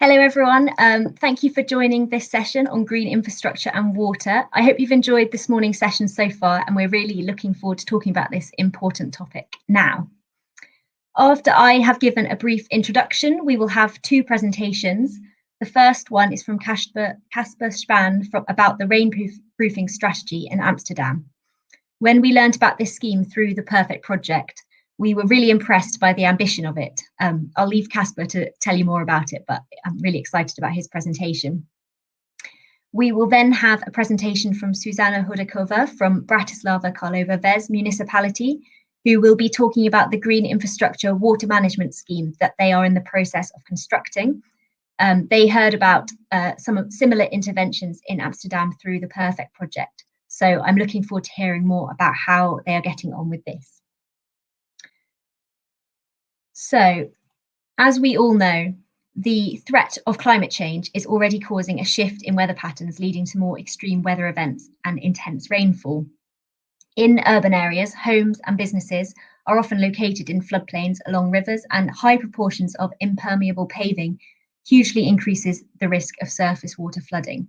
Hello everyone, thank you for joining this session on green infrastructure and water. I hope you've enjoyed this morning's session so far, and we're really looking forward to talking about this important topic now. After I have given a brief introduction, we will have two presentations. The first one is from Kasper Spaan about the rainproofing strategy in Amsterdam. When we learned about this scheme through the Perfect project, we were really impressed by the ambition of it. I'll leave Kasper to tell you more about it, but I'm really excited about his presentation. We will then have a presentation from Zuzana Hudekova from Bratislava Karlova Ves Municipality, who will be talking about the green infrastructure water management scheme that they are in the process of constructing. They heard about some similar interventions in Amsterdam through the Perfect project. So I'm looking forward to hearing more about how they are getting on with this. So, as we all know, the threat of climate change is already causing a shift in weather patterns, leading to more extreme weather events and intense rainfall. In urban areas, homes and businesses are often located in floodplains along rivers, and high proportions of impermeable paving hugely increases the risk of surface water flooding.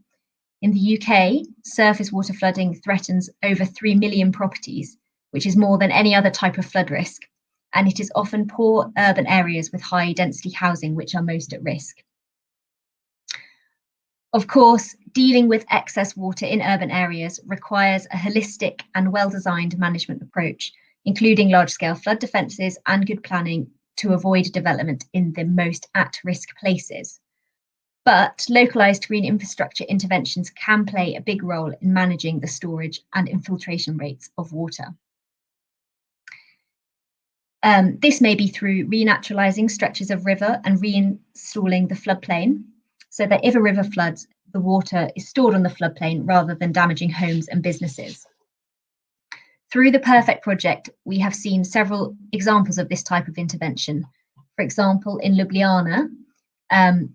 In the UK, surface water flooding threatens over 3 million properties, which is more than any other type of flood risk. And it is often poor urban areas with high density housing which are most at risk. Of course, dealing with excess water in urban areas requires a holistic and well-designed management approach, including large-scale flood defences and good planning to avoid development in the most at-risk places. But localised green infrastructure interventions can play a big role in managing the storage and infiltration rates of water. This may be through renaturalising stretches of river and reinstalling the floodplain, so that if a river floods, the water is stored on the floodplain rather than damaging homes and businesses. Through the Perfect project, we have seen several examples of this type of intervention. For example, in Ljubljana,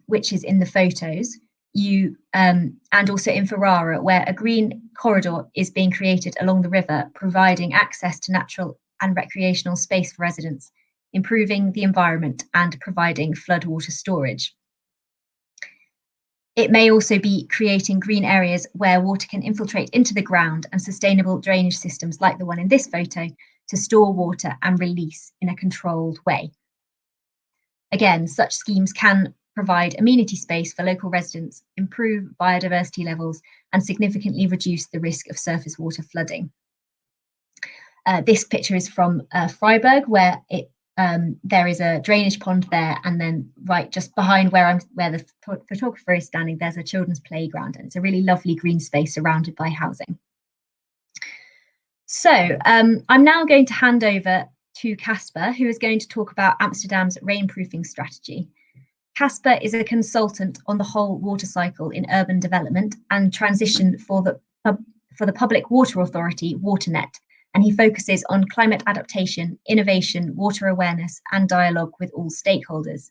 which is in the photos, and also in Ferrara, where a green corridor is being created along the river, providing access to natural and recreational space for residents, improving the environment and providing floodwater storage. It may also be creating green areas where water can infiltrate into the ground, and sustainable drainage systems like the one in this photo to store water and release in a controlled way. Again, such schemes can provide amenity space for local residents, improve biodiversity levels, and significantly reduce the risk of surface water flooding. This picture is from Freiburg, where there is a drainage pond there, and then right just behind where the photographer is standing, there's a children's playground, and it's a really lovely green space surrounded by housing. So I'm now going to hand over to Kasper, who is going to talk about Amsterdam's rainproofing strategy. Kasper is a consultant on the whole water cycle in urban development and transition for the Public Water Authority, WaterNet, and he focuses on climate adaptation, innovation, water awareness, and dialogue with all stakeholders.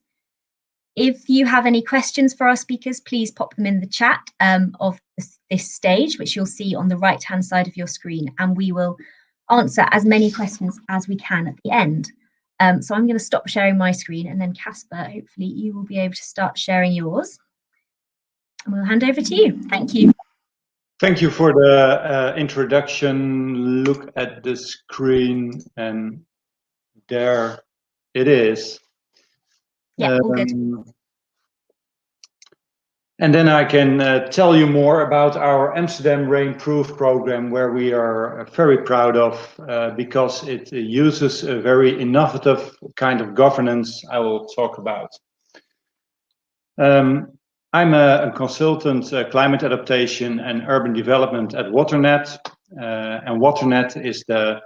If you have any questions for our speakers, please pop them in the chat of this stage, which you'll see on the right-hand side of your screen, and we will answer as many questions as we can at the end. So I'm going to stop sharing my screen, and then Kasper, hopefully you will be able to start sharing yours. And we'll hand over to you. Thank you. Thank you for the introduction. Look at the screen, and there it is. Yeah, all good. And then I can tell you more about our Amsterdam Rainproof program, where we are very proud of because it uses a very innovative kind of governance I will talk about. I'm a consultant, climate adaptation and urban development at WaterNet, and WaterNet is the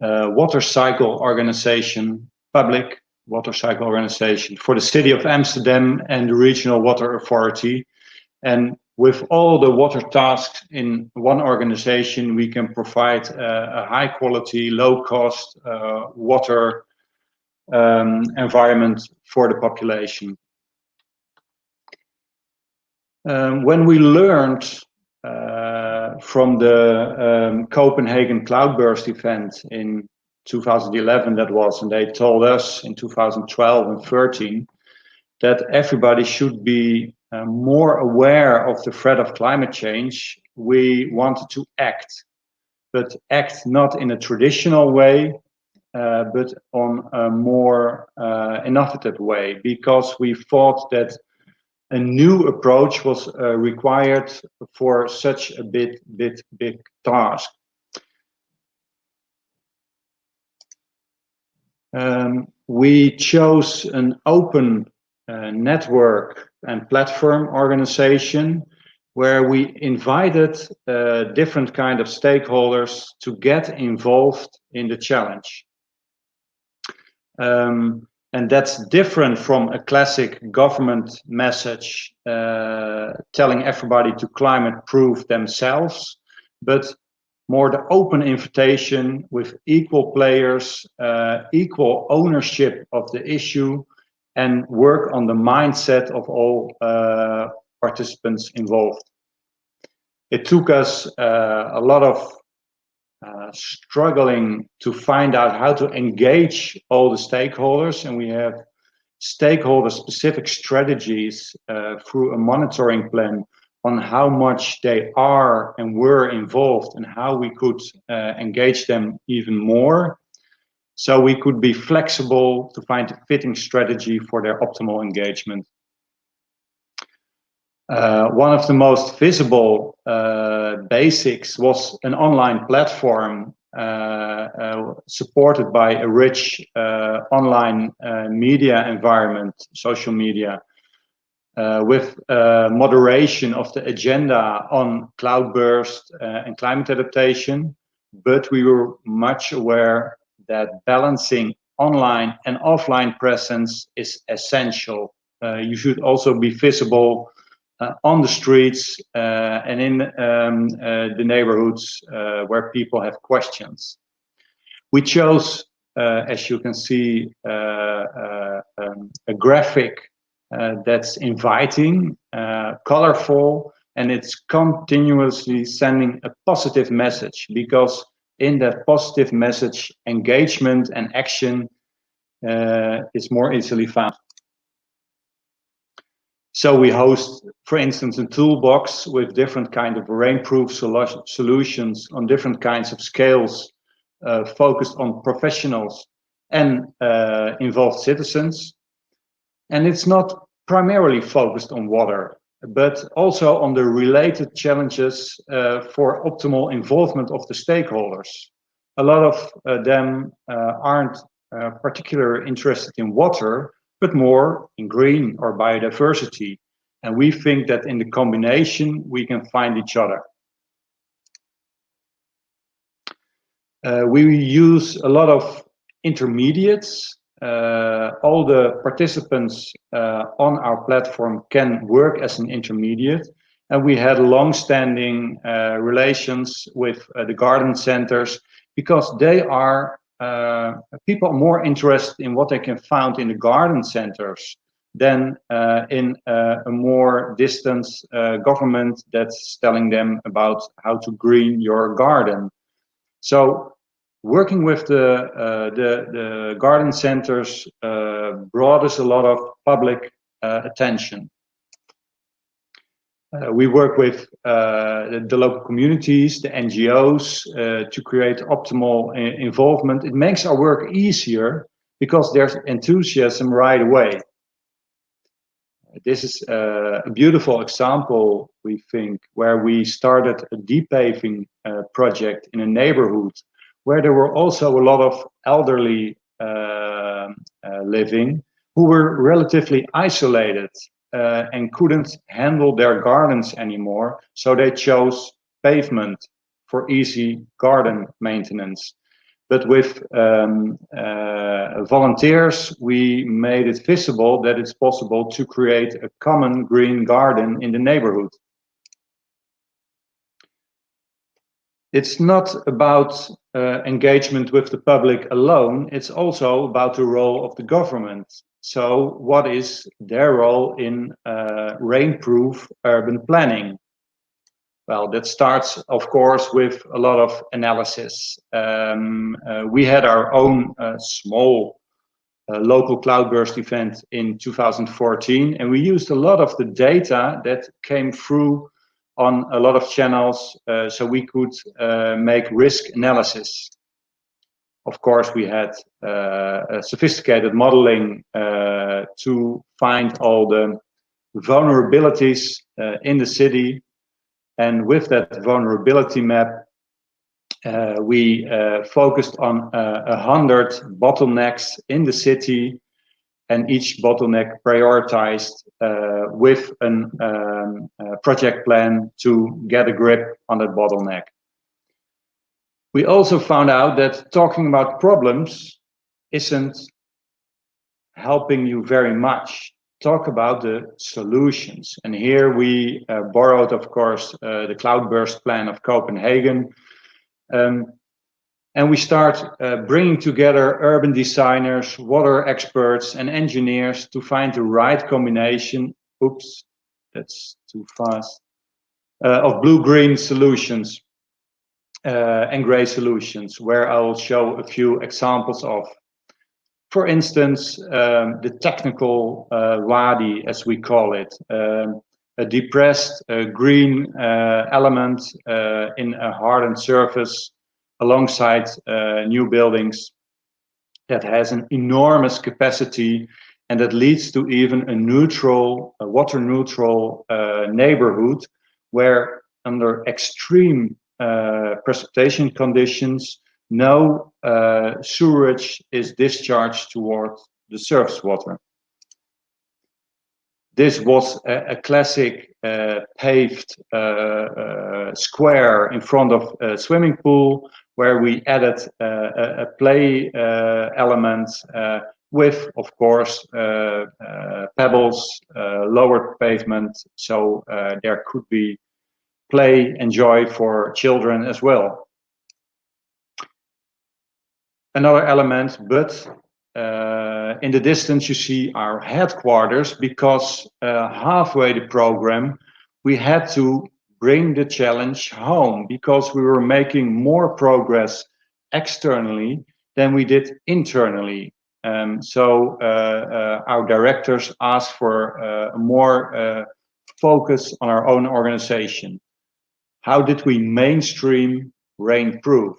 water cycle organization, public water cycle organization for the city of Amsterdam and the Regional Water Authority. And with all the water tasks in one organization, we can provide a high quality, low cost water environment for the population. When we learned from the Copenhagen cloudburst event in 2011, that was, and they told us in 2012 and 13 that everybody should be more aware of the threat of climate change, we wanted to act, but act not in a traditional way, but on a more innovative way, because we thought that a new approach was required for such a big task. We chose an open network and platform organization where we invited different kind of stakeholders to get involved in the challenge. And that's different from a classic government message telling everybody to climate proof themselves, but more the open invitation with equal players, equal ownership of the issue, and work on the mindset of all participants involved. It took us a lot of struggling to find out how to engage all the stakeholders, and we have stakeholder specific strategies through a monitoring plan on how much they are and were involved and how we could engage them even more, so we could be flexible to find a fitting strategy for their optimal engagement. One of the most visible basics was an online platform supported by a rich online media environment, social media, with moderation of the agenda on cloudburst and climate adaptation. But we were much aware that balancing online and offline presence is essential. You should also be visible on the streets and in the neighborhoods where people have questions. We chose, as you can see, a graphic that's inviting, colorful, and it's continuously sending a positive message, because in that positive message, engagement and action is more easily found. So we host, for instance, a toolbox with different kind of rainproof solutions on different kinds of scales, focused on professionals and involved citizens. And it's not primarily focused on water, but also on the related challenges for optimal involvement of the stakeholders. A lot of them aren't particularly interested in water, but more in green or biodiversity. And we think that in the combination, we can find each other. We use a lot of intermediates. All the participants on our platform can work as an intermediate. And we had long-standing relations with the garden centers, because they are people more interested in what they can find in the garden centers than in a more distant government that's telling them about how to green your garden. So working with the garden centers brought us a lot of public attention. We work with the local communities, the NGOs, to create optimal involvement. It makes our work easier because there's enthusiasm right away. This is a beautiful example, we think, where we started a deep paving project in a neighborhood where there were also a lot of elderly living who were relatively isolated and couldn't handle their gardens anymore, so they chose pavement for easy garden maintenance. But with volunteers, we made it visible that it's possible to create a common green garden in the neighborhood. It's not about engagement with the public alone, it's also about the role of the government. So what is their role in rainproof urban planning? Well, that starts, of course, with a lot of analysis. We had our own small local cloudburst event in 2014, and we used a lot of the data that came through on a lot of channels, so we could make risk analysis. Of course, we had sophisticated modeling to find all the vulnerabilities in the city, and with that vulnerability map, we focused on 100 bottlenecks in the city, and each bottleneck prioritized with a project plan to get a grip on that bottleneck. We also found out that talking about problems isn't helping you very much. Talk about the solutions. And here we borrowed, of course, the cloudburst plan of Copenhagen. And we start bringing together urban designers, water experts, and engineers to find the right combination. Oops, that's too fast. Of blue-green solutions and gray solutions, where I will show a few examples of. For instance, the technical wadi, as we call it, a depressed green element in a hardened surface alongside new buildings that has an enormous capacity, and that leads to even a neutral, water neutral neighborhood, where under extreme precipitation conditions, no sewage is discharged towards the surface water. This was a classic paved square in front of a swimming pool, where we added a play element with, of course, pebbles, lowered pavement, so there could be play and joy for children as well. Another element, but in the distance you see our headquarters, because halfway the program we had to bring the challenge home, because we were making more progress externally than we did internally. So our directors asked for more focus on our own organization. How did we mainstream Rainproof?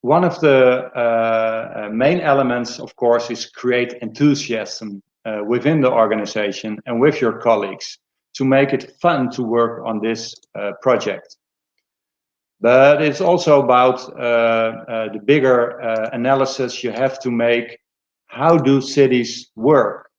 One of the main elements, of course, is create enthusiasm within the organization and with your colleagues to make it fun to work on this project. But it's also about the bigger analysis you have to make. How do cities work?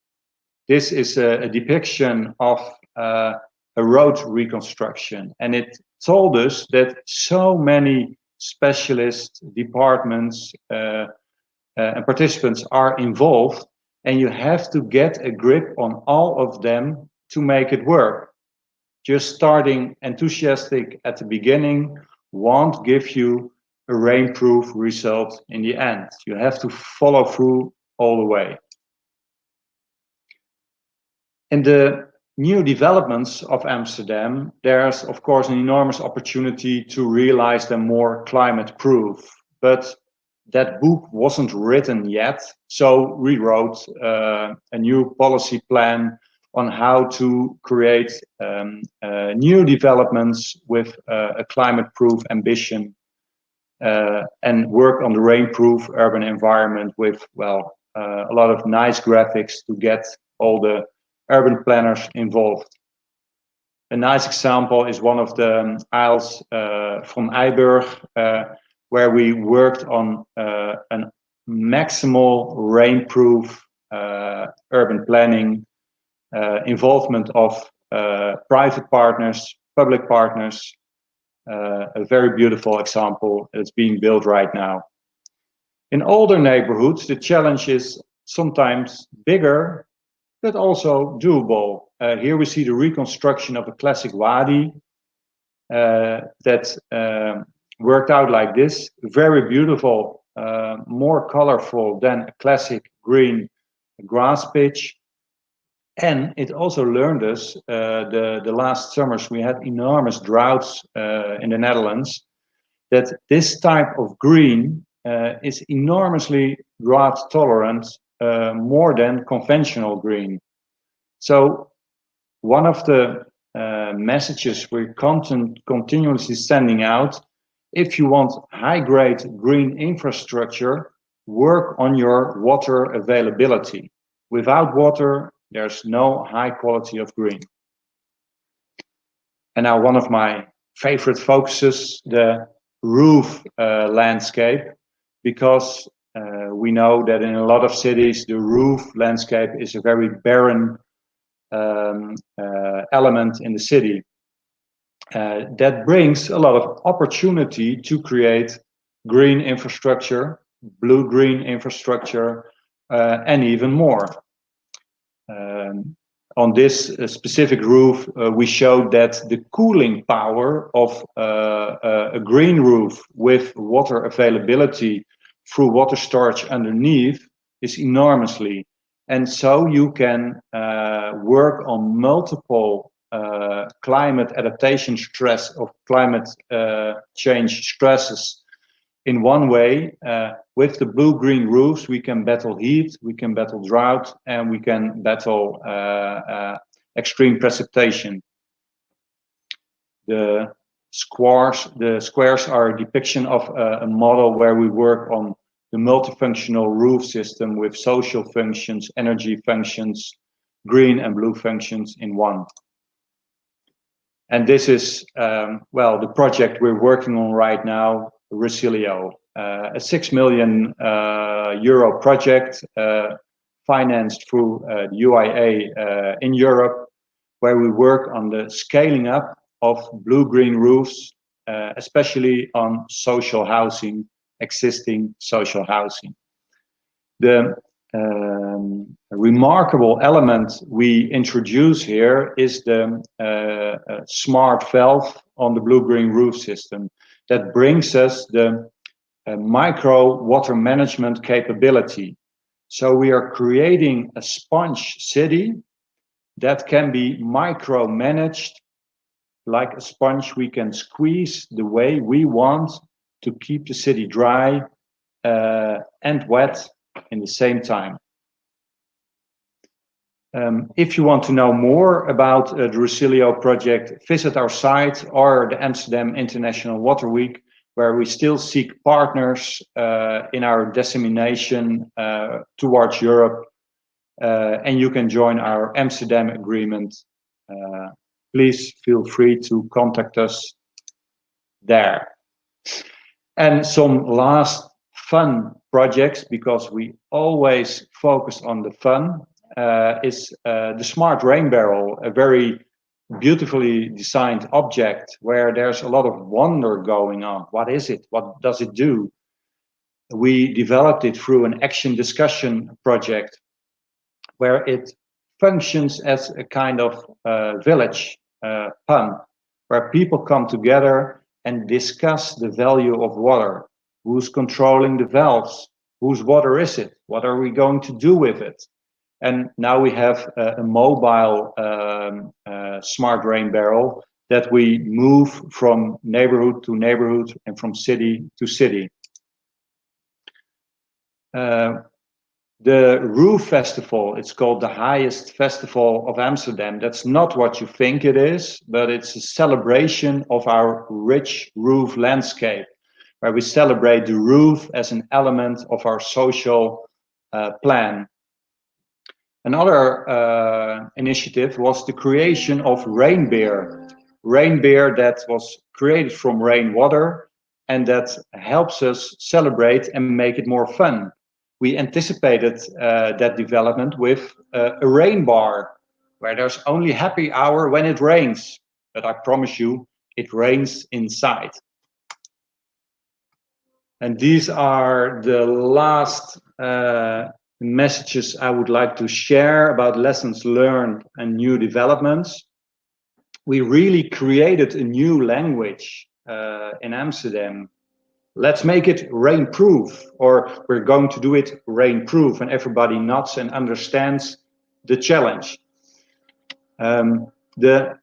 This is a depiction of a road reconstruction, and it told us that so many specialist departments and participants are involved, and you have to get a grip on all of them to make it work. Just starting enthusiastic at the beginning won't give you a rainproof result in the end. You have to follow through all the way. In the new developments of Amsterdam, there's of course an enormous opportunity to realize them more climate proof, but that book wasn't written yet, so we wrote a new policy plan on how to create new developments with a climate proof ambition and work on the rainproof urban environment with, well, a lot of nice graphics to get all the urban planners involved. A nice example is one of the aisles from Eiburg, where we worked on a maximal rainproof urban planning, involvement of private partners, public partners. A very beautiful example that's being built right now. In older neighborhoods, the challenge is sometimes bigger, but also doable. Here we see the reconstruction of a classic wadi that worked out like this. Very beautiful, more colorful than a classic green grass pitch. And it also learned us, the last summers we had enormous droughts in the Netherlands, that this type of green is enormously drought tolerant, more than conventional green. So one of the messages we're continuously sending out, if you want high-grade green infrastructure, work on your water availability. Without water, there's no high quality of green. And now one of my favorite focuses, the roof landscape, because we know that in a lot of cities, the roof landscape is a very barren element in the city. That brings a lot of opportunity to create green infrastructure, blue-green infrastructure, and even more. On this specific roof, we showed that the cooling power of a green roof with water availability through water storage underneath is enormously. And so you can work on multiple climate adaptation stress of climate change stresses in one way. With the blue-green roofs, we can battle heat, we can battle drought, and we can battle extreme precipitation. The squares are a depiction of a model where we work on the multifunctional roof system with social functions, energy functions, green and blue functions in one. And this is, well, the project we're working on right now, Resilio, a 6 million euro project financed through the UIA in Europe, where we work on the scaling up of blue-green roofs, especially on social housing, existing social housing. The remarkable element we introduce here is the smart valve on the blue-green roof system that brings us the micro water management capability. So we are creating a sponge city that can be micro managed. Like a sponge, we can squeeze the way we want to keep the city dry and wet in the same time. If you want to know more about the Resilio project, visit our site or the Amsterdam International Water Week, where we still seek partners in our dissemination towards Europe, and you can join our Amsterdam agreement. Please feel free to contact us there. And some last fun projects, because we always focus on the fun, is the smart rain barrel, a very beautifully designed object where there's a lot of wonder going on. What is it? What does it do? We developed it through an action discussion project where it functions as a kind of village pump, where people come together and discuss the value of water. Who's controlling the valves? Whose water is it? What are we going to do with it? And now we have a mobile smart rain barrel that we move from neighborhood to neighborhood and from city to city. The Roof Festival, it's called the highest festival of Amsterdam. That's not what you think it is, but it's a celebration of our rich roof landscape, where we celebrate the roof as an element of our social plan. Another initiative was the creation of rain beer. Rain beer that was created from rainwater and that helps us celebrate and make it more fun. We anticipated that development with a rain bar, where there's only happy hour when it rains. But I promise you, it rains inside. And these are the last messages I would like to share about lessons learned and new developments. We really created a new language in Amsterdam. Let's make it rainproof, or we're going to do it rainproof, and everybody nods and understands the challenge. The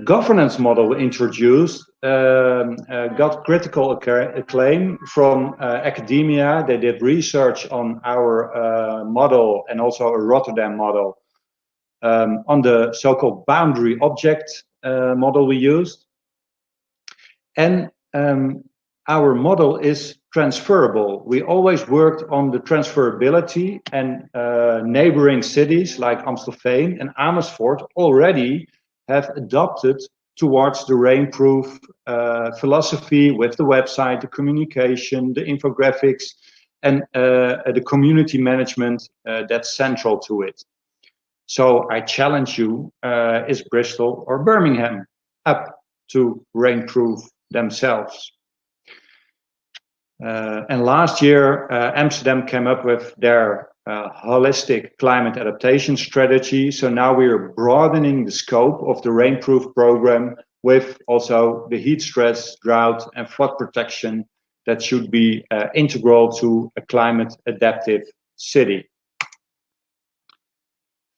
governance model we introduced got critical acclaim from academia. They did research on our model and also a Rotterdam model on the so-called boundary object model we used. And our model is transferable. We always worked on the transferability, and neighboring cities like Amstelveen and Amersfoort already have adopted towards the Rainproof philosophy with the website, the communication, the infographics, and the community management that's central to it. So I challenge you, is Bristol or Birmingham up to Rainproof themselves? And last year, Amsterdam came up with their holistic climate adaptation strategy. So now we are broadening the scope of the Rainproof program with also the heat stress, drought, and flood protection that should be integral to a climate adaptive city.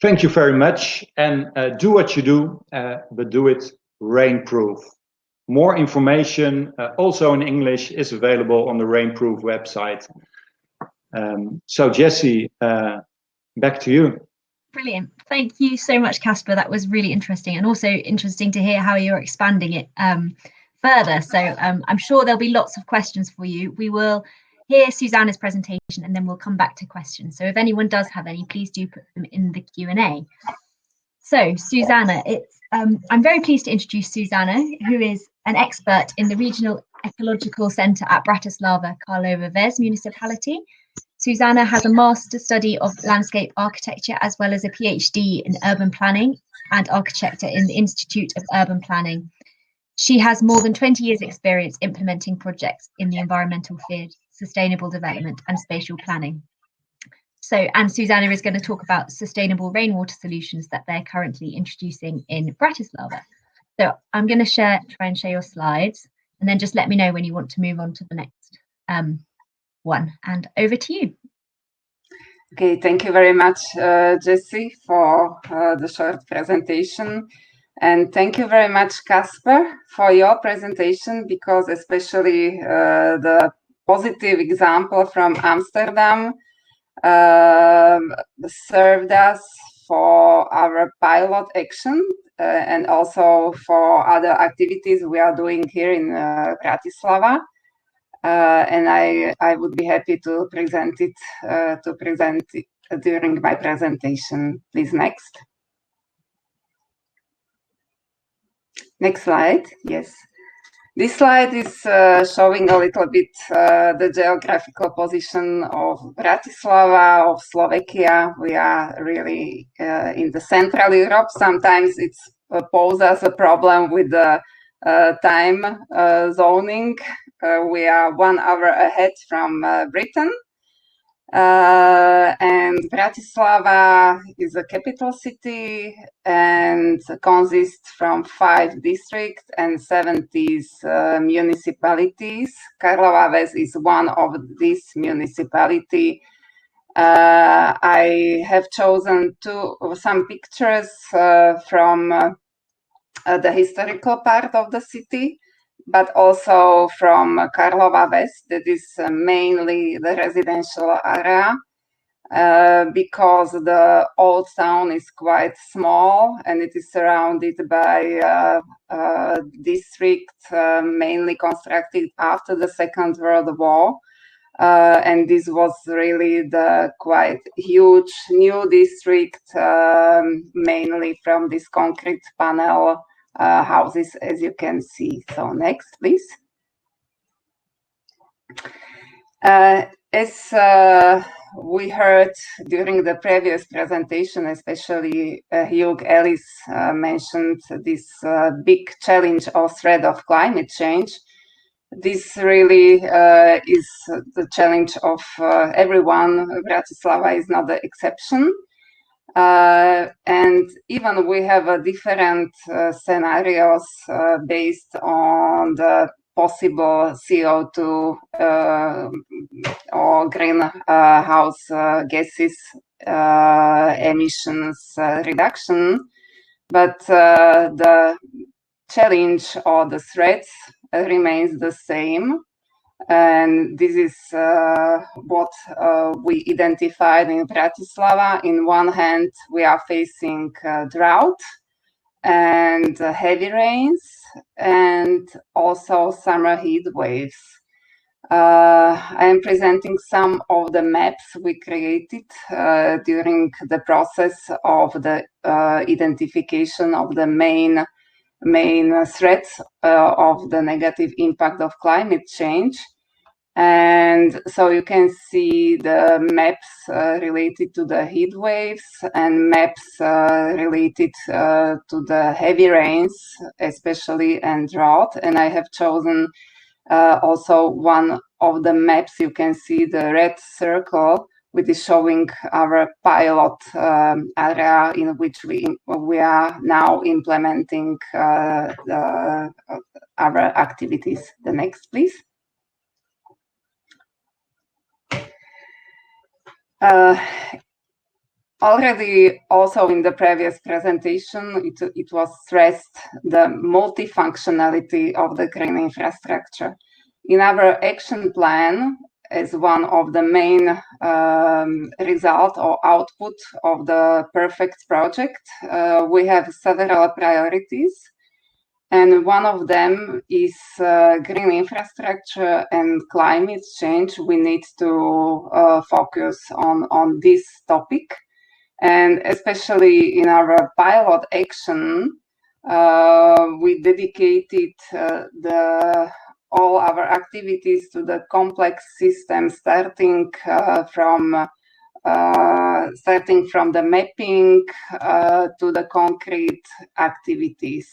Thank you very much, and do what you do, but do it rainproof. More information, also in English, is available on the Rainproof website. So Jessie, back to you. Brilliant. Thank you so much, Kasper. That was really interesting, and also interesting to hear how you're expanding it further. So I'm sure there'll be lots of questions for you. We will hear Zuzana's presentation and then we'll come back to questions. So if anyone does have any, please do put them in the Q&A. So Zuzana, I'm very pleased to introduce Zuzana, who is an expert in the Regional Ecological Centre at Bratislava Karlova Ves Municipality. Zuzana has a master's study of landscape architecture as well as a PhD in urban planning and architecture in the Institute of Urban Planning. She has more than 20 years experience implementing projects in the environmental field, sustainable development and spatial planning. And Zuzana is going to talk about sustainable rainwater solutions that they're currently introducing in Bratislava. So I'm going to try and share your slides, and then just let me know when you want to move on to the next one. And over to you. Okay, thank you very much, Jessie, for the short presentation. And thank you very much, Kasper, for your presentation, because especially the positive example from Amsterdam served us for our pilot action and also for other activities we are doing here in Bratislava. And I would be happy to present it during my presentation. Please, next. Next slide. Yes. This slide is showing a little bit the geographical position of Bratislava, of Slovakia. We are really in the Central Europe. Sometimes it's poses us a problem with the time zoning. We are 1 hour ahead from Britain. And Bratislava is a capital city and consists from 5 districts and 70 municipalities. Karlova Ves is one of these municipalities. I have chosen some pictures from the historical part of the city, but also from Karlova Ves, that is mainly the residential area, because the old town is quite small and it is surrounded by districts mainly constructed after the Second World War. And this was really the quite huge new district, mainly from this concrete panel houses, as you can see. So next, please. As we heard during the previous presentation, especially Hugh Ellis mentioned this big challenge or threat of climate change. This really is the challenge of everyone. Bratislava is not the exception. And even we have different scenarios based on the possible CO2 or greenhouse gases emissions reduction. But the challenge or the threats remains the same. And this is what we identified in Bratislava. In one hand, we are facing drought and heavy rains, and also summer heat waves. I am presenting some of the maps we created during the process of the identification of the main threats of the negative impact of climate change. And so you can see the maps related to the heat waves and maps related to the heavy rains, especially, and drought. And I have chosen also one of the maps. You can see the red circle, which is showing our pilot area in which we are now implementing our activities. The next, please. Already also in the previous presentation, it was stressed the multifunctionality of the green infrastructure. In our action plan, as one of the main result or output of the perfect project, we have several priorities. And one of them is green infrastructure and climate change. We need to focus on this topic. And especially in our pilot action, we dedicated all our activities to the complex system, starting from the mapping to the concrete activities.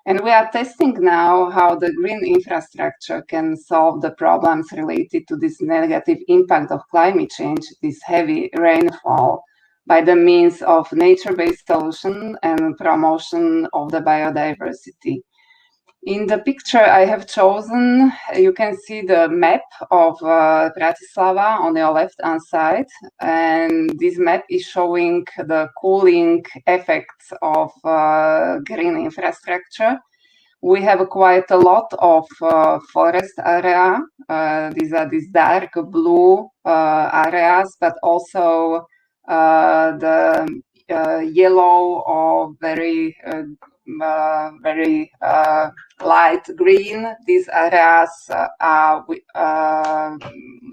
And we are testing now how the green infrastructure can solve the problems related to this negative impact of climate change, this heavy rainfall, by the means of nature-based solution and promotion of the biodiversity. In the picture I have chosen, you can see the map of Bratislava on your left-hand side, and this map is showing the cooling effects of green infrastructure. We have quite a lot of forest area. These are these dark blue areas, but also the yellow or very light green. These areas are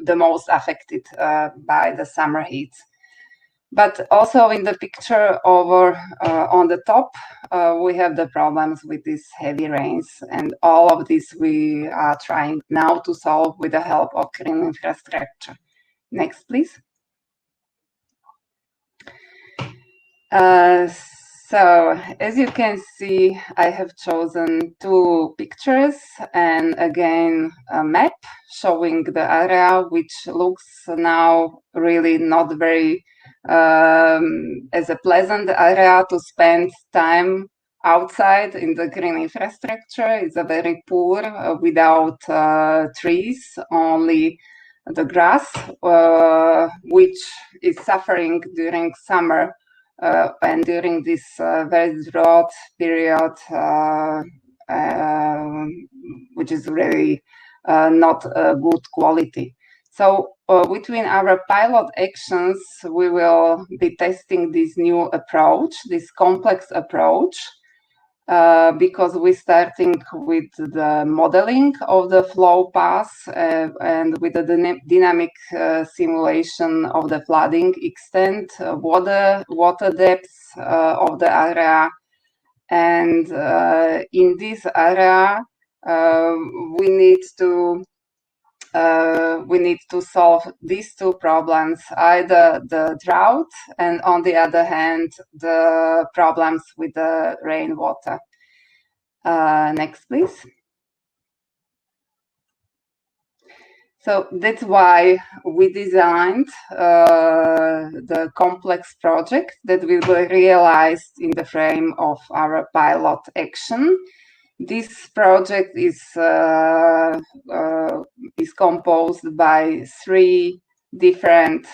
the most affected by the summer heat. But also in the picture over on the top, we have the problems with these heavy rains, and all of this we are trying now to solve with the help of green infrastructure. Next, please. So, as you can see, I have chosen two pictures and again a map showing the area, which looks now really not very as a pleasant area to spend time outside in the green infrastructure. It's a very poor, without trees, only the grass, which is suffering during summer. And during this very drought period, which is really not good quality. So between our pilot actions, we will be testing this new approach, this complex approach, because we're starting with the modeling of the flow paths and with the dynamic simulation of the flooding extent, water depths of the area. And in this area, we need to solve these two problems, either the drought and, on the other hand, the problems with the rainwater. Next, please. So that's why we designed the complex project that will be realized in the frame of our pilot action. This project is composed by three different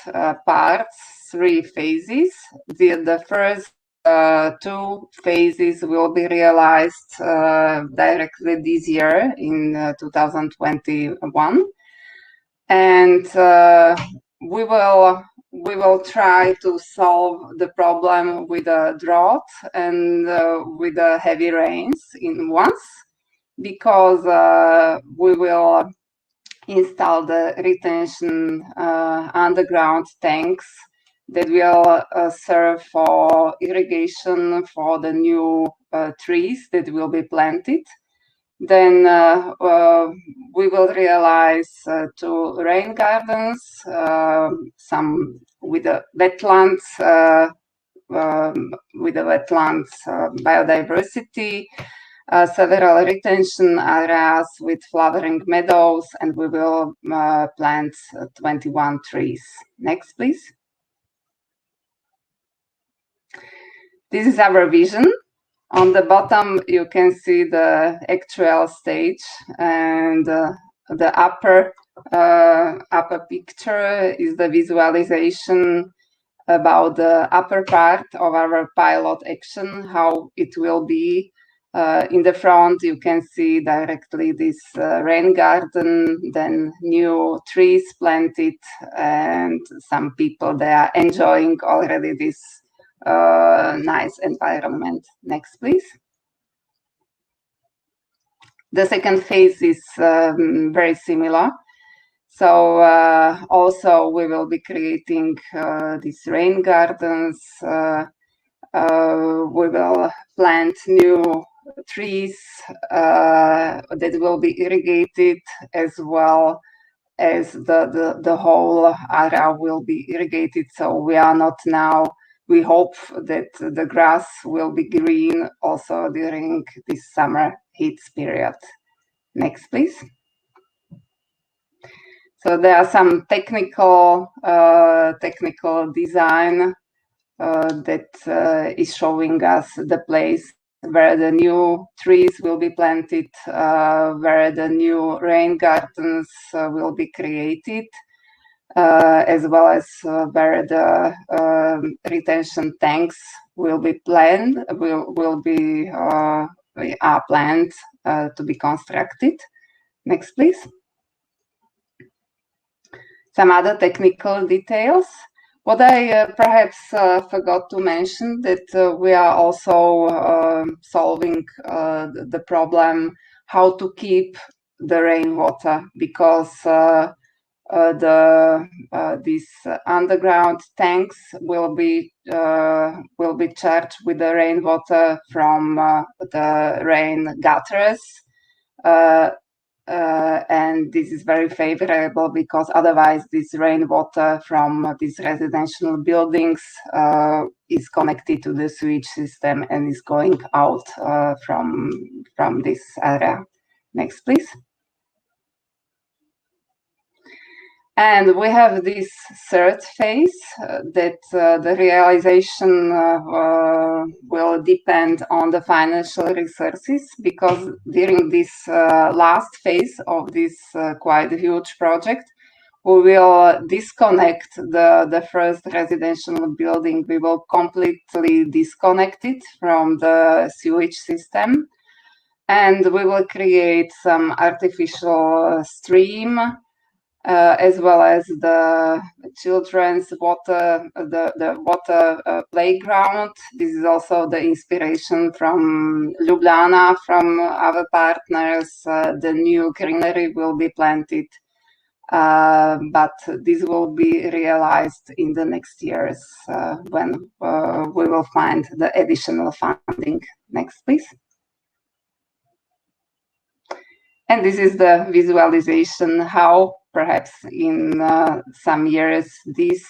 parts, three phases. The first 2 phases will be realized directly this year in 2021, and we will try to solve the problem with a drought and with the heavy rains in once, because we will install the retention underground tanks that will serve for irrigation for the new trees that will be planted. Then we will realize 2 rain gardens, some with the wetlands, biodiversity, several retention areas with flowering meadows, and we will plant 21 trees. Next, please. This is our vision. On the bottom, you can see the actual stage, and the upper picture is the visualization about the upper part of our pilot action, how it will be. In the front, you can see directly this rain garden, then new trees planted, and some people, they are enjoying already this nice environment. Next, please. The second phase is very similar. So also we will be creating these rain gardens. We will plant new trees that will be irrigated, as well as the whole area will be irrigated. So we are not now, we hope that the grass will be green also during this summer heat period. Next, please. So there are some technical design that is showing us the place where the new trees will be planted, where the new rain gardens will be created, as well as where the retention tanks will be planned, are planned to be constructed. Next, please. Some other technical details. What I perhaps forgot to mention, that we are also solving the problem how to keep the rainwater, because these underground tanks will be charged with the rainwater from the rain gutters. And this is very favorable, because otherwise this rainwater from these residential buildings is connected to the sewage system and is going out from this area. Next, please. And we have this third phase that the realization will depend on the financial resources, because during this last phase of this quite huge project, we will disconnect the first residential building. We will completely disconnect it from the sewage system, and we will create some artificial stream, as well as the children's water, the water playground. This is also the inspiration from Ljubljana, from our partners. The new greenery will be planted, but this will be realized in the next years when we will find the additional funding. Next, please. And this is the visualization how perhaps in some years these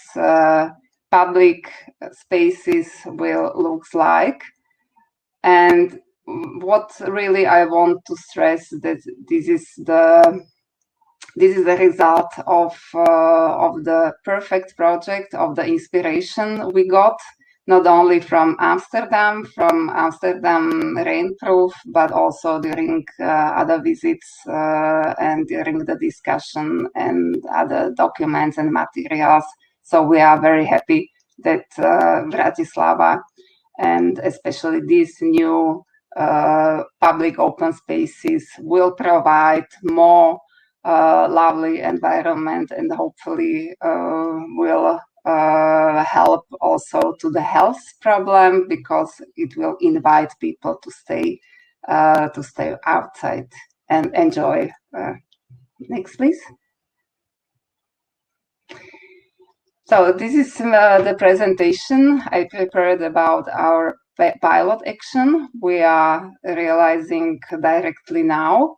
public spaces will look like. And what really I want to stress, that this is the result of the perfect project, of the inspiration we got, not only from Amsterdam Rainproof, but also during other visits and during the discussion and other documents and materials. So we are very happy that Bratislava and especially these new public open spaces will provide more lovely environment, and hopefully will help also to the health problem, because it will invite people to stay outside and enjoy. Next, please. So this is the presentation I prepared about our pilot action we are realizing directly now.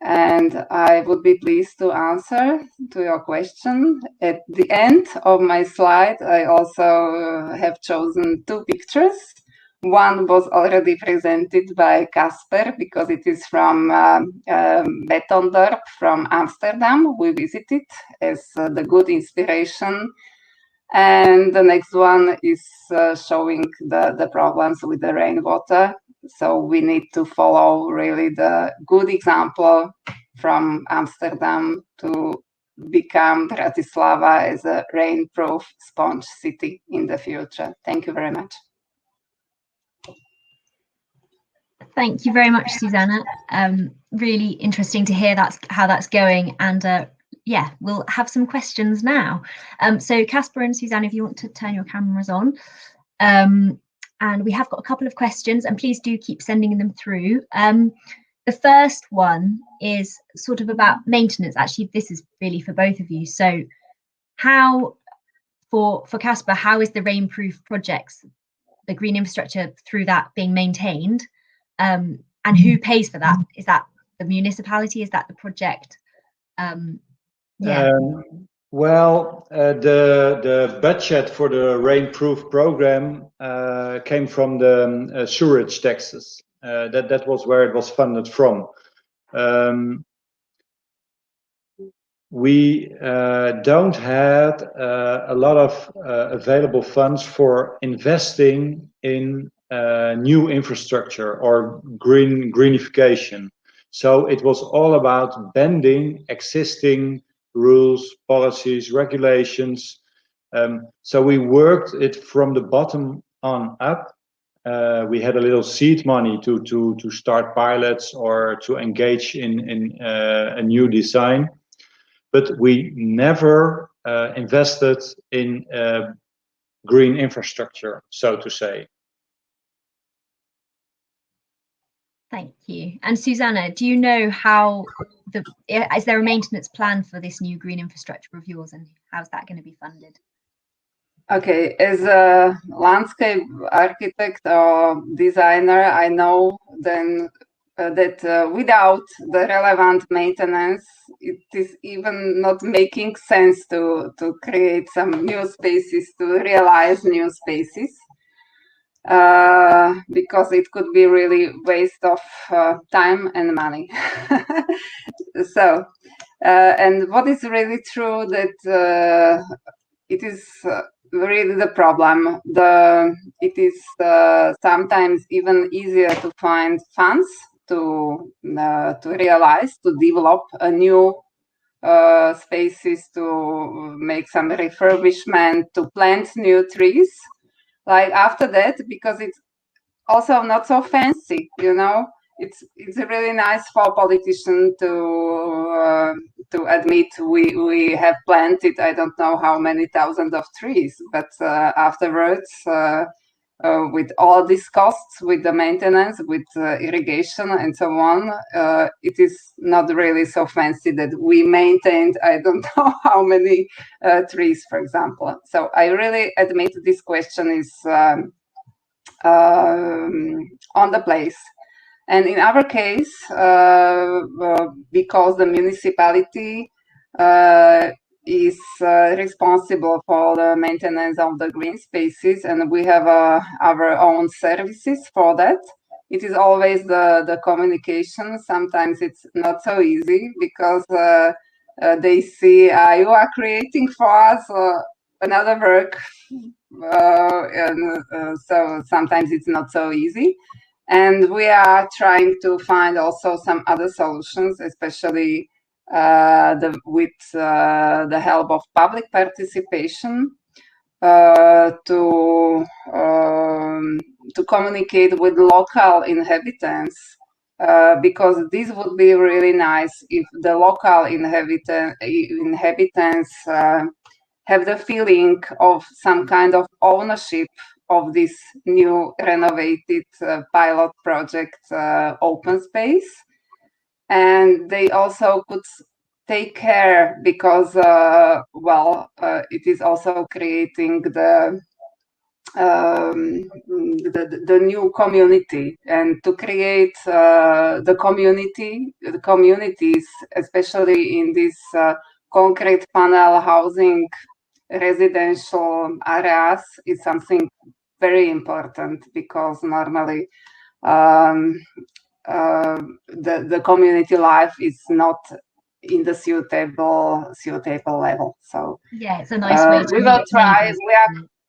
And I would be pleased to answer to your question. At the end of my slide, I also have chosen two pictures. One was already presented by Kasper, because it is from Betondorp from Amsterdam. We visited as the good inspiration. And the next one is showing the problems with the rainwater. So we need to follow really the good example from Amsterdam to become Bratislava as a rainproof sponge city in the future. Thank you very much. Thank you very much, Zuzana. Really interesting to hear how that's going. And yeah, we'll have some questions now. So Kasper and Zuzana, if you want to turn your cameras on. And we have got a couple of questions, and please do keep sending them through. The first one is sort of about maintenance. Actually, this is really for both of you. So how, for Kasper, how is the Rainproof projects, the green infrastructure through that being maintained? And who pays for that? Is that the municipality? Is that the project? Yeah. Well, the budget for the Rainproof program came from the sewerage taxes. That was where it was funded from. We don't have a lot of available funds for investing in new infrastructure or greenification. So it was all about bending existing rules, policies, regulations. So we worked it from the bottom on up. We had a little seed money to start pilots or to engage in a new design, but we never invested in green infrastructure, so to say. Thank you. And Zuzana, do you know how is there a maintenance plan for this new green infrastructure of yours, and how's that going to be funded? Okay, as a landscape architect or designer, I know then that without the relevant maintenance, it is even not making sense to create some new spaces, to realize new spaces. Because it could be really waste of time and money. So, and what is really true that it is really the problem. It is sometimes even easier to find funds to realize, to develop a new spaces, to make some refurbishment, to plant new trees. Like after that, because it's also not so fancy, you know, it's really nice for politicians to admit we have planted I don't know how many thousands of trees, but afterwards with all these costs, with the maintenance, with irrigation and so on, it is not really so fancy that we maintained I don't know how many trees, for example. So I really admit this question is on the place. And in our case, because the municipality is responsible for the maintenance of the green spaces, and we have our own services for that. It is always the communication. Sometimes it's not so easy because they see you are creating for us another work, and so sometimes it's not so easy. And we are trying to find also some other solutions, especially with the help of public participation. to communicate with local inhabitants, because this would be really nice if the local inhabitants have the feeling of some kind of ownership of this new renovated pilot project open space. And they also could take care, because it is also creating the new community, and to create the communities, especially in this concrete panel housing residential areas, is something very important, because normally the community life is not in the suitable level. So yeah, it's a nice way to we will try.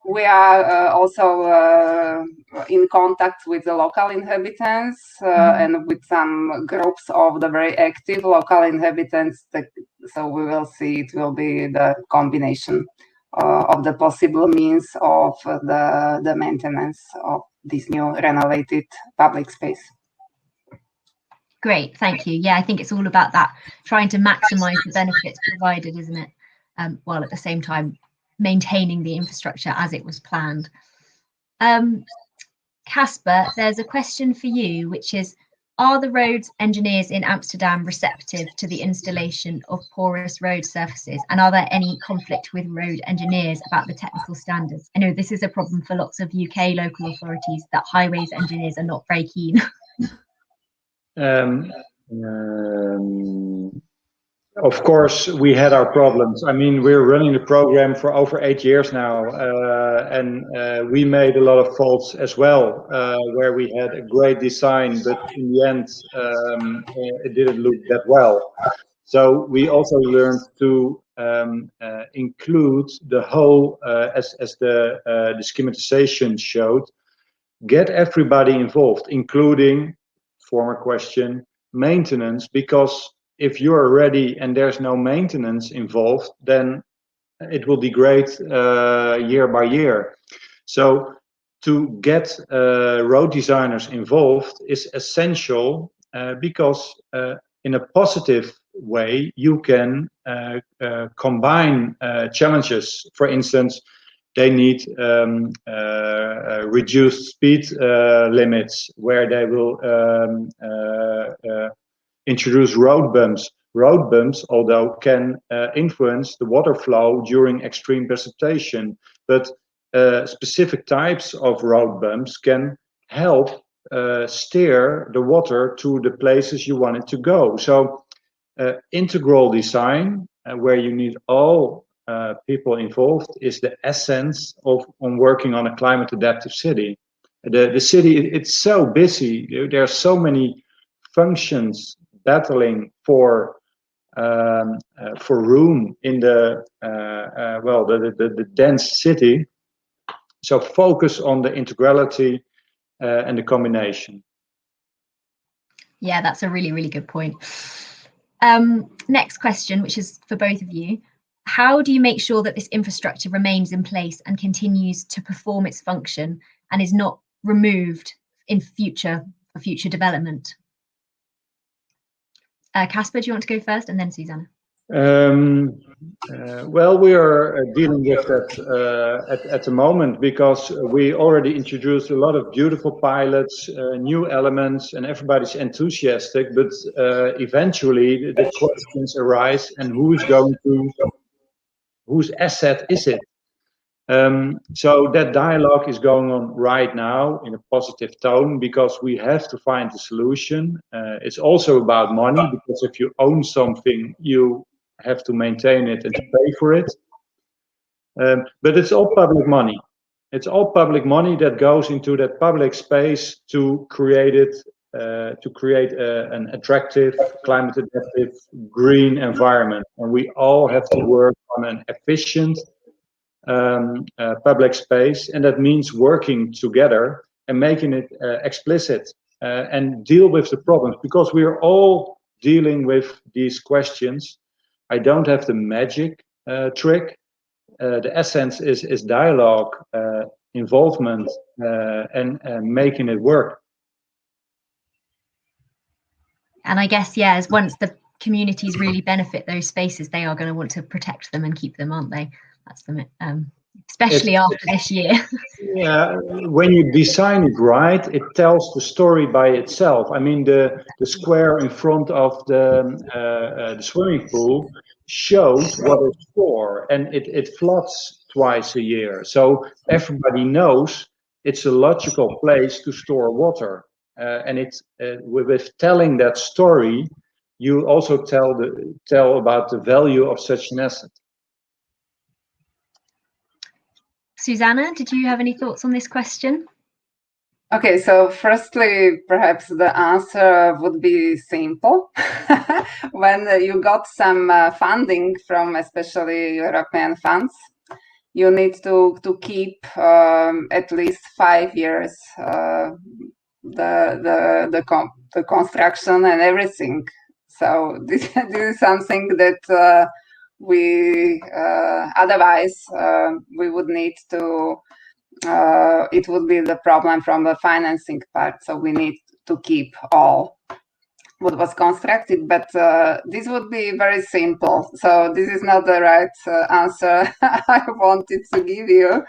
We are also in contact with the local inhabitants and with some groups of the very active local inhabitants. So we will see. It will be the combination of the possible means of the maintenance of this new renovated public space. Great, thank you. Yeah, I think it's all about that, trying to maximize the benefits provided, isn't it? While at the same time maintaining the infrastructure as it was planned. Kasper, there's a question for you, which is, are the roads engineers in Amsterdam receptive to the installation of porous road surfaces? And are there any conflict with road engineers about the technical standards? I know this is a problem for lots of UK local authorities, that highways engineers are not very keen. Of course, we had our problems. I mean, we're running the program for over 8 years now, and we made a lot of faults as well, where we had a great design, but in the end, it didn't look that well. So we also learned to include the whole, as the schematization showed, get everybody involved, including, former question, maintenance, because if you are ready and there's no maintenance involved, then it will degrade year by year. So to get road designers involved is essential, because in a positive way you can combine challenges. For instance, they need reduced speed limits, where they will introduce road bumps. Road bumps, although, can influence the water flow during extreme precipitation, but specific types of road bumps can help steer the water to the places you want it to go. So integral design, where you need all people involved, is the essence of working on a climate adaptive city. The city, it's so busy. There are so many functions battling for room in the dense city. So focus on the integrality and the combination. Yeah, that's a really, really good point. Next question, which is for both of you. How do you make sure that this infrastructure remains in place and continues to perform its function and is not removed in future development? Kasper, do you want to go first, and then Zuzana? Well, we are dealing with that at the moment, because we already introduced a lot of beautiful pilots, new elements, and everybody's enthusiastic, but eventually the questions arise, and whose asset is it? So that dialogue is going on right now in a positive tone, because we have to find a solution. It's also about money, because if you own something, you have to maintain it and to pay for it. But it's all public money. It's all public money that goes into that public space to create it, an attractive, climate adaptive, green environment. And we all have to work on an efficient public space, and that means working together and making it explicit and deal with the problems, because we are all dealing with these questions. I don't have the magic trick, the essence is dialogue, involvement, and making it work. And I guess, yeah, as once the communities really benefit those spaces, they are going to want to protect them and keep them, aren't they? That's the especially after this year. Yeah, when you design it right, it tells the story by itself. I mean, the square in front of the swimming pool shows what it's for, and it floods twice a year. So everybody knows it's a logical place to store water. And it's with telling that story, you also tell about the value of such an asset. Zuzana, did you have any thoughts on this question? Okay, so firstly, perhaps the answer would be simple. When you got some funding from especially European funds, you need to keep at least 5 years the construction and everything. So this is something that we otherwise we would need to. It would be the problem from the financing part. So we need to keep all what was constructed, but this would be very simple. So this is not the right answer I wanted to give you.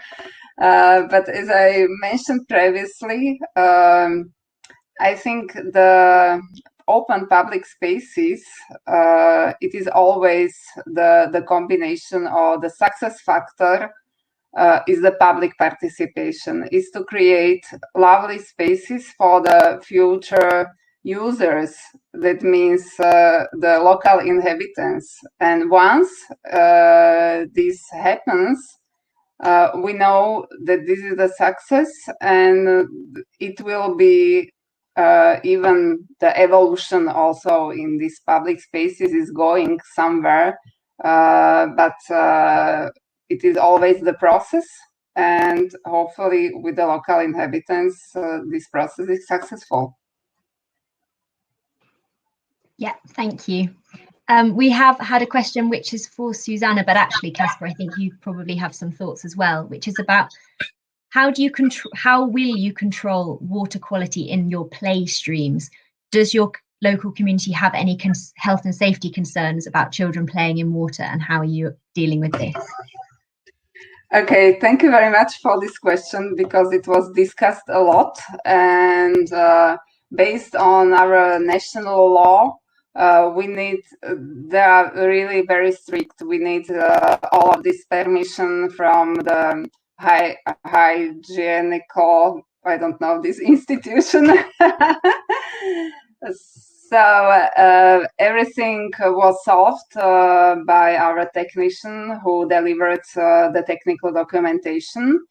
But as I mentioned previously, I think the open public spaces, it is always the combination or the success factor is the public participation, is to create lovely spaces for the future users. That means the local inhabitants. And once this happens, we know that this is a success, and it will be even the evolution also in these public spaces is going somewhere, but it is always the process, and hopefully with the local inhabitants, this process is successful. Yeah, thank you. We have had a question which is for Zuzana, but actually, Kasper, I think you probably have some thoughts as well, which is about how will you control water quality in your play streams? Does your local community have any health and safety concerns about children playing in water, and how are you dealing with this? Okay, thank you very much for this question, because it was discussed a lot, and based on our national law, they are really very strict. We need all of this permission from the hygienical, I don't know, this institution. So everything was solved by our technician who delivered the technical documentation.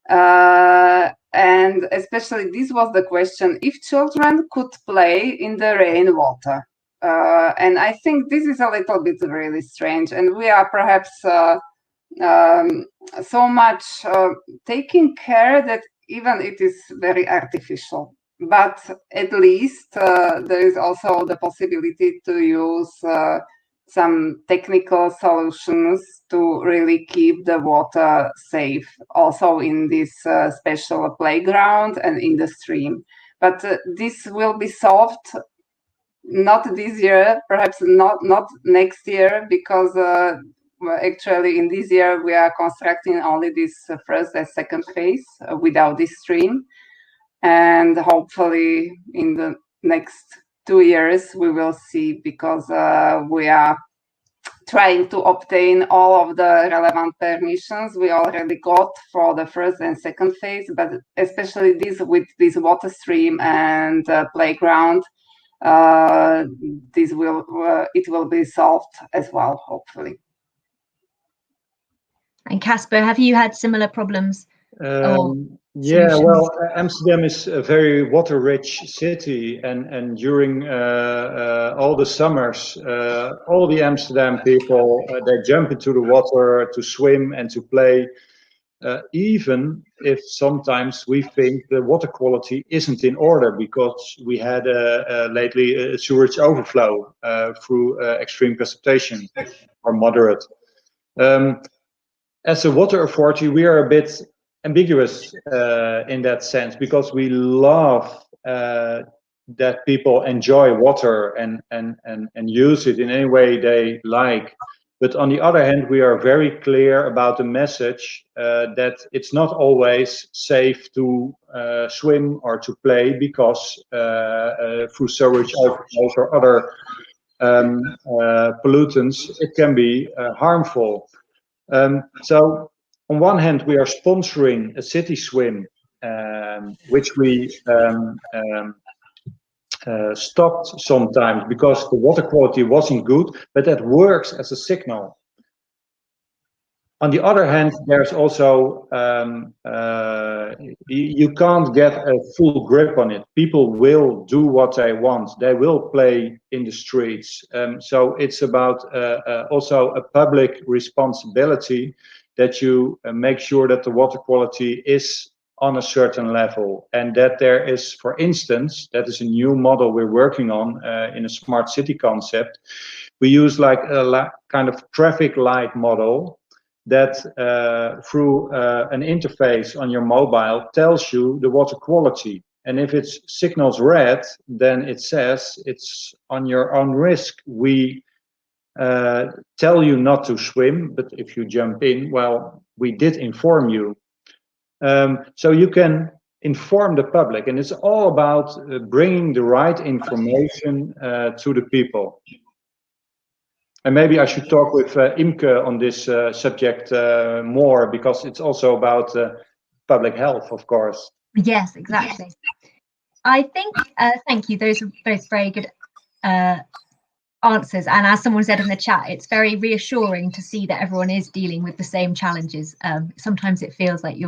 And especially this was the question, if children could play in the rainwater. And I think this is a little bit really strange, and we are perhaps so much taking care that even it is very artificial. But at least there is also the possibility to use some technical solutions to really keep the water safe, also in this special playground and in the stream. But this will be solved not this year, perhaps not next year, because actually in this year we are constructing only this first and second phase without this stream. And hopefully in the next 2 years we will see, because we are trying to obtain all of the relevant permissions we already got for the first and second phase, but especially this with this water stream and playground, it will be solved as well, hopefully. And Kasper, have you had similar problems? Yeah, well, Amsterdam is a very water-rich city, and during all the summers, all the Amsterdam people, they jump into the water to swim and to play, even if sometimes we think the water quality isn't in order, because we had lately a sewage overflow through extreme precipitation or moderate. as a water authority, we are a bit ambiguous in that sense, because we love that people enjoy water and use it in any way they like. But on the other hand, we are very clear about the message that it's not always safe to swim or to play, because through sewage overflows or other pollutants, it can be harmful. So on one hand, we are sponsoring a city swim, which we stopped sometimes because the water quality wasn't good, but that works as a signal. On the other hand, there's also, you can't get a full grip on it. People will do what they want. They will play in the streets. So it's about also a public responsibility that you make sure that the water quality is on a certain level, and that there is, for instance, that is a new model we're working on in a smart city concept. We use like a kind of traffic light model that through an interface on your mobile tells you the water quality. And if it signals red, then it says it's on your own risk. We tell you not to swim, but if you jump in, well, we did inform you. So you can inform the public, and it's all about bringing the right information to the people. And maybe I should talk with Imke on this subject more, because it's also about public health, of course. Yes, exactly. I think, thank you, those are both very good answers. And as someone said in the chat, it's very reassuring to see that everyone is dealing with the same challenges. Sometimes it feels like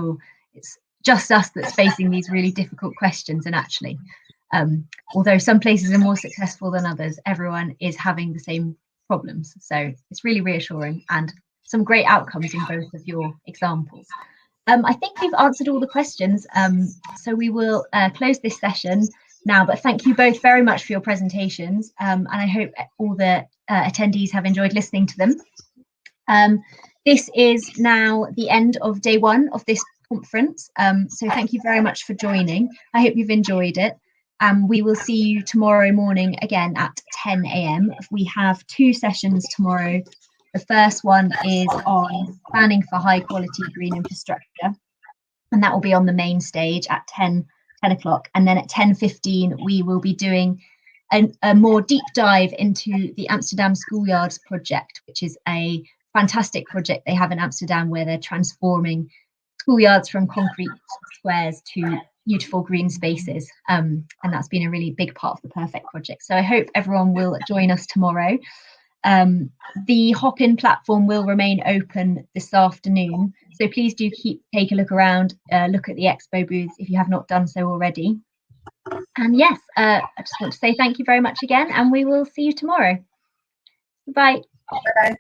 it's just us that's facing these really difficult questions, and actually, although some places are more successful than others, everyone is having the same problems. So it's really reassuring, and some great outcomes in both of your examples. I think we've answered all the questions, so we will close this session now, but thank you both very much for your presentations, and I hope all the attendees have enjoyed listening to them. This is now the end of day one of this conference, so thank you very much for joining. I hope you've enjoyed it. We will see you tomorrow morning again at 10 AM. We have 2 sessions tomorrow. The first one is on planning for high quality green infrastructure, and that will be on the main stage at 10 o'clock. And then at 10:15, we will be doing a more deep dive into the Amsterdam Schoolyards project, which is a fantastic project they have in Amsterdam, where they're transforming schoolyards from concrete squares to beautiful green spaces, and that's been a really big part of the Perfect project. So I hope everyone will join us tomorrow. The hop-in platform will remain open this afternoon, so please do take a look around, look at the expo booths if you have not done so already. And yes, I just want to say thank you very much again, and we will see you tomorrow. Bye. Bye.